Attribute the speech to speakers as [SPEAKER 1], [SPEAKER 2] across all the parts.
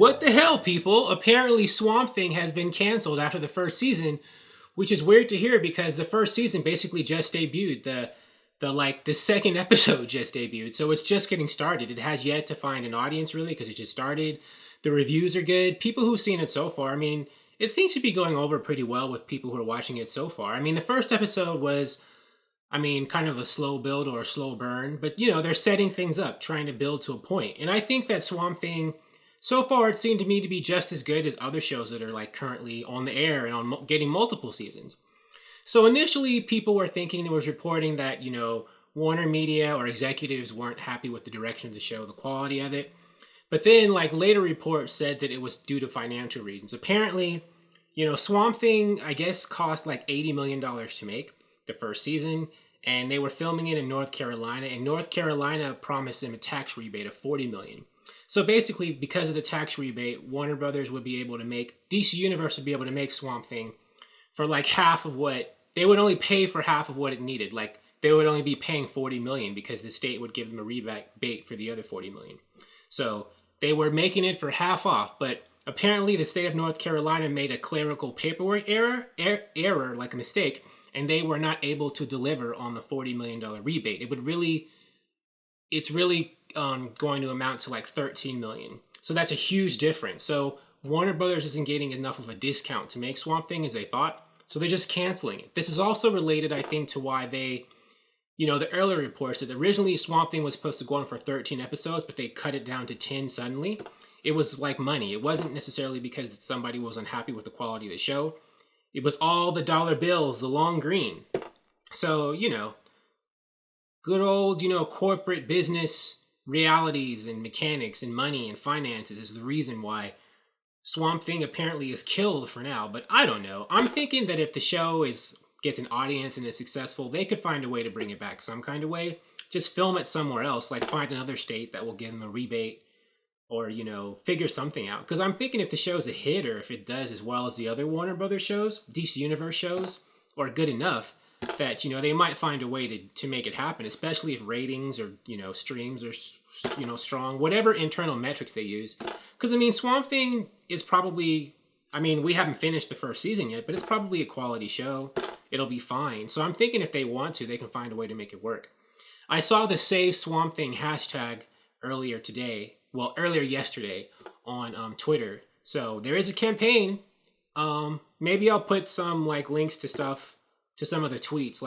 [SPEAKER 1] What the hell, people? Apparently Swamp Thing has been canceled after the first season, which is weird to hear because the first season basically just debuted. The second episode just debuted, so it's just getting started. It has yet to find an audience really because it just started. The reviews are good. People who've seen it so far, I mean, it seems to be going over pretty well with people who are watching it so far. I mean, the first episode was, kind of a slow build or a slow burn, but they're setting things up, trying to build to a point. And I think that Swamp Thing, so far, it seemed to me to be just as good as other shows that are like currently on the air and on getting multiple seasons. So initially, people were thinking, there was reporting that, Warner Media or executives weren't happy with the direction of the show, the quality of it. But then, later reports said that it was due to financial reasons. Apparently, Swamp Thing, I guess, cost like $80 million to make the first season. And they were filming it in North Carolina. And North Carolina promised them a tax rebate of $40 million. So basically, because of the tax rebate, Warner Brothers would be able to make, DC Universe would be able to make Swamp Thing for like half of what, they would only pay for half of what it needed. Like, they would only be paying $40 million because the state would give them a rebate for the other $40 million. So they were making it for half off, but apparently the state of North Carolina made a clerical paperwork error, like a mistake, and they were not able to deliver on the $40 million rebate. It's really going to amount to like $13 million. So that's a huge difference. So Warner Brothers isn't getting enough of a discount to make Swamp Thing as they thought. So they're just canceling it. This is also related, I think, to why they, the earlier reports that originally Swamp Thing was supposed to go on for 13 episodes, but they cut it down to 10 suddenly. It was like money. It wasn't necessarily because somebody was unhappy with the quality of the show. It was all the dollar bills, the long green. So, good old, corporate business realities and mechanics and money and finances is the reason why Swamp Thing apparently is killed for now. But I don't know. I'm thinking that if the show gets an audience and is successful, they could find a way to bring it back some kind of way. Just film it somewhere else, like find another state that will give them a rebate or, figure something out. Because I'm thinking if the show's a hit or if it does as well as the other Warner Brothers shows, DC Universe shows, or good enough, that, they might find a way to make it happen, especially if ratings or, streams are, strong, whatever internal metrics they use. Because, Swamp Thing is probably, we haven't finished the first season yet, but it's probably a quality show. It'll be fine. So I'm thinking if they want to, they can find a way to make it work. I saw the Save Swamp Thing hashtag earlier yesterday on Twitter. So there is a campaign. Maybe I'll put some links to stuff, to some of the tweets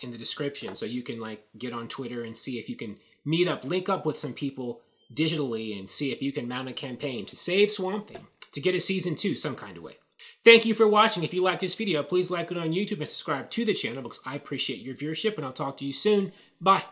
[SPEAKER 1] in the description, so you can get on Twitter and see if you can link up with some people digitally and see if you can mount a campaign to save Swamp Thing, to get a season 2 some kind of way. Thank you for watching. If you like this video, please like it on YouTube and subscribe to the channel because I appreciate your viewership, and I'll talk to you soon. Bye.